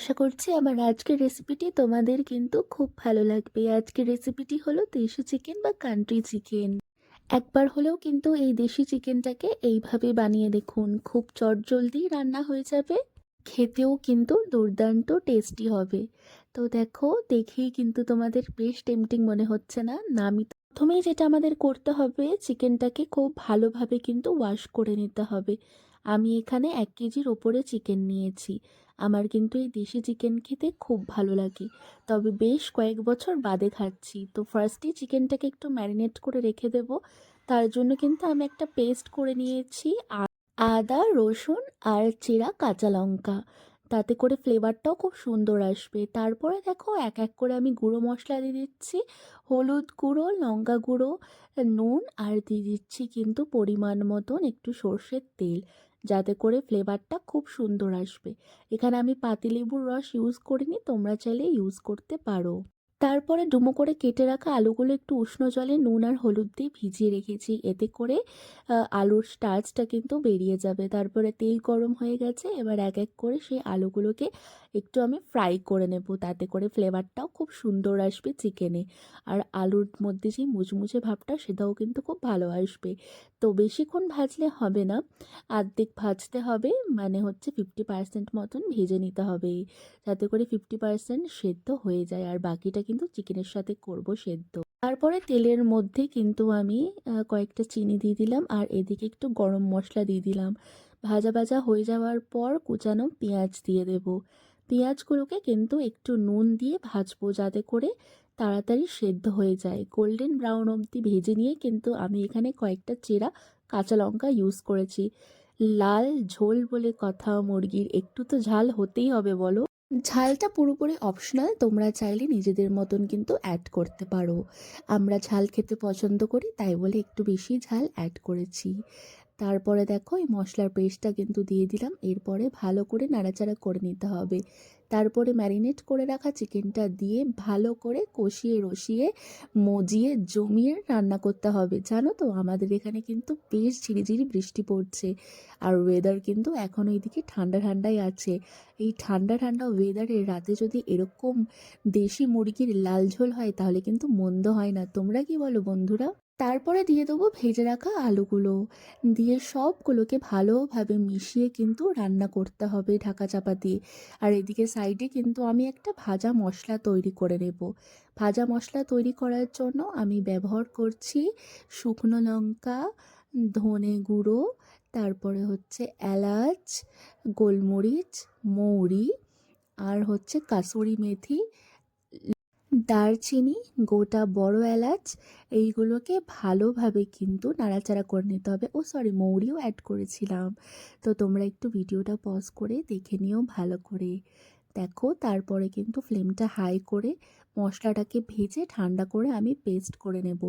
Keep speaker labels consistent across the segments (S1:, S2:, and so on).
S1: আশা করছি আমার আজকের রেসিপিটি তোমাদের কিন্তু খুব ভালো লাগবে। আজকের রেসিপিটি হলো দেশি চিকেন বা কান্ট্রি চিকেন। একবার হলেও কিন্তু এই দেশি চিকেনটাকে এইভাবে বানিয়ে দেখুন, খুব চটজলদি রান্না হয়ে যাবে, খেতেও কিন্তু দুর্দান্ত টেস্টি হবে। তো দেখো, দেখেই কিন্তু তোমাদের বেশ টেম্পটিং মনে হচ্ছে না? না, আমি প্রথমেই যেটা আমাদের করতে হবে, চিকেনটাকে খুব ভালোভাবে কিন্তু ওয়াশ করে নিতে হবে। আমি এখানে 1 কেজির ওপরে চিকেন নিয়েছি। আমার কিন্তু এই দেশি চিকেন খেতে খুব ভালো লাগে, তবে বেশ কয়েক বছর বাদে খাচ্ছি। তো ফার্স্টেই চিকেনটাকে একটু ম্যারিনেট করে রেখে দেব। তার জন্য কিন্তু আমি একটা পেস্ট করে নিয়েছি, আদা, রসুন আর চেরা কাঁচা লঙ্কা। তাতে করে ফ্লেভারটাও খুব সুন্দর আসবে। তারপরে দেখো, এক এক করে আমি গুঁড়ো মশলা দিয়ে দিচ্ছি, হলুদ গুঁড়ো, লঙ্কা গুঁড়ো, নুন, আর দিয়ে দিচ্ছি কিন্তু পরিমাণ মতন একটু সর্ষের তেল, যাতে করে ফ্লেভারটা খুব সুন্দর আসবে। এখানে আমি পাতিলেবুর রস ইউজ করিনি, তোমরা চাইলে ইউজ করতে পারো। তারপরে ডুমো করে কেটে রাখা আলুগুলো একটু উষ্ণ জলে নুন আর হলুদ দিয়ে ভিজিয়ে রেখেছি, এতে করে আলুর স্টার্চটা কিন্তু বেরিয়ে যাবে। তারপরে তেল গরম হয়ে গেছে, এবার এক এক করে সেই আলুগুলোকে একটু আমি ফ্রাই করে নেব, তাতে করে ফ্লেভারটাও খুব সুন্দর আসবে চিকেনে। আর আলুর মধ্যে যে মুচমুচে ভাবটা, সেটাও কিন্তু খুব ভালো আসবে। তো বেশিক্ষণ ভাজলে হবে না, আর্ধেক ভাজতে হবে, মানে হচ্ছে 50% মতন ভেজে নিতে হবে, যাতে করে 50% সেদ্ধ হয়ে যায়, আর বাকিটা কিন্তু চিকেনের সাথে করব সেদ্ধ। তারপরে তেলের মধ্যে কিন্তু আমি কয়েকটা চিনি দিয়ে দিলাম, আর এদিকে একটু গরম মশলা দিয়ে দিলাম। ভাজা ভাজা হয়ে যাওয়ার পর কুচানো পেঁয়াজ দিয়ে দেব। পেঁয়াজগুলোকে কিন্তু একটু নুন দিয়ে ভাজবো, যাতে করে তাড়াতাড়ি সেদ্ধ হয়ে যায়। গোল্ডেন ব্রাউন অবধি ভেজে নিয়ে কিন্তু আমি এখানে কয়েকটা চেরা কাঁচা লঙ্কা ইউজ করেছি। লাল ঝোল বলে কথা, মুরগির একটু তো ঝাল হতেই হবে বলো। ঝালটা পুরোপুরি অপশনাল, তোমরা চাইলে নিজেদের মতন কিন্তু অ্যাড করতে পারো। আমরা ঝাল খেতে পছন্দ করি, তাই বলে একটু বেশি ঝাল অ্যাড করেছি। তারপরে দেখো, এই মশলার পেস্টটা কিন্তু দিয়ে দিলাম, এরপরে ভালো করে নাড়াচাড়া করে নিতে হবে। তারপরে ম্যারিনেট করে রাখা চিকেনটা দিয়ে ভালো করে কষিয়ে রসিয়ে মজিয়ে জমিয়ে রান্না করতে হবে। জানো তো, আমাদের এখানে কিন্তু বেশ ঝিরিঝিরি বৃষ্টি পড়ছে, আর ওয়েদার কিন্তু এখনও এইদিকে ঠান্ডা ঠান্ডাই আছে। এই ঠান্ডা ঠান্ডা ওয়েদারে রাতে যদি এরকম দেশি মুরগির লাল ঝোল হয়, তাহলে কিন্তু মন্দ হয় না। তোমরা কি বলো বন্ধুরা? তারপরে দিয়ে দেবো ভেজে রাখা আলুগুলো, দিয়ে সবগুলোকে ভালোভাবে মিশিয়ে কিন্তু রান্না করতে হবে ঢাকা চাপা দিয়ে। আর এদিকে সাইডে কিন্তু আমি একটা ভাজা মশলা তৈরি করে নেব। ভাজা মশলা তৈরি করার জন্য আমি ব্যবহার করছি শুকনো লঙ্কা, ধনে গুঁড়ো, তারপরে হচ্ছে এলাচ, গোলমরিচ, মৌরি, আর হচ্ছে কাসুরি মেথি, দারচিনি, গোটা বড় এলাচ। এইগুলোকে ভালোভাবে কিন্তু নাড়াচাড়া করে নিতে হবে। ও সরি, মৌরিও অ্যাড করেছিলাম। তো তোমরা একটু ভিডিওটা পজ করে দেখে নিও ভালো করে। দেখো, তারপরে কিন্তু ফ্লেমটা হাই করে মশলাটাকে ভেজে ঠান্ডা করে আমি পেস্ট করে নেব।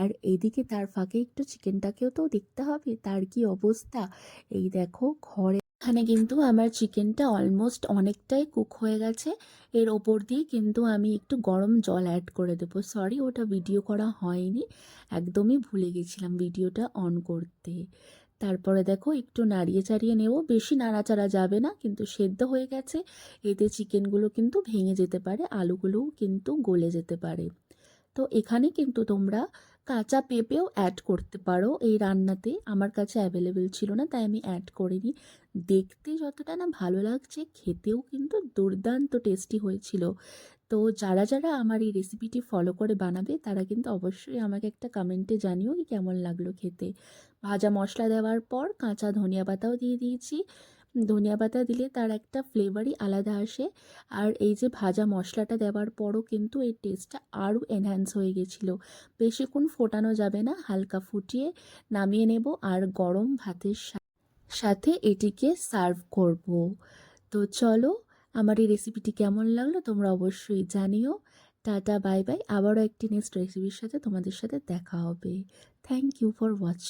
S1: আর এদিকে তার ফাঁকে একটু চিকেনটাকেও তো দেখতে হবে, তার কি অবস্থা। এই দেখো, এখানে কিন্তু আমার চিকেনটা অলমোস্ট অনেকটাই কুক হয়ে গেছে। এর ওপর দিয়ে কিন্তু আমি একটু গরম জল অ্যাড করে দেবো। সরি, ওটা ভিডিও করা হয়নি, একদমই ভুলে গেছিলাম ভিডিওটা অন করতে। তারপরে দেখো, একটু নাড়িয়ে চাড়িয়ে নেব, বেশি নাড়াচাড়া যাবে না, কিন্তু সেদ্ধ হয়ে গেছে। এতে চিকেনগুলো কিন্তু ভেঙে যেতে পারে, আলুগুলোও কিন্তু গলে যেতে পারে। তো এখানে কিন্তু তোমরা কাঁচা পেঁপেও অ্যাড করতে পারো এই রান্নাতে। আমার কাছে অ্যাভেলেবেল ছিল না, তাই আমি অ্যাড করিনি। দেখতে যতটা না ভালো লাগছে, খেতেও কিন্তু দুর্দান্ত টেস্টি হয়েছিল। তো যারা যারা আমার এই রেসিপিটি ফলো করে বানাবে, তারা কিন্তু অবশ্যই আমাকে একটা কমেন্টে জানিও কি কেমন লাগলো খেতে। ভাজা মশলা দেওয়ার পর কাঁচা ধনিয়া পাতাও দিয়ে দিয়েছি। ধনিয়া পাতা দিলে তার একটা ফ্লেভারই আলাদা আসে। আর এই যে ভাজা মশলাটা দেওয়ার পরও কিন্তু এই টেস্টটা আরও এনহ্যান্স হয়ে গেছিলো। বেশিক্ষণ ফোটানো যাবে না, হালকা ফুটিয়ে নামিয়ে নেব, আর গরম ভাতের সাথে এটিকে সার্ভ করব। তো চলো, আমার এই রেসিপিটি কেমন লাগলো তোমরা অবশ্যই জানিও। Tata, bye bye. আবারও একটি নেক্সট রেসিপির সাথে তোমাদের সাথে দেখা হবে। Thank you for watching.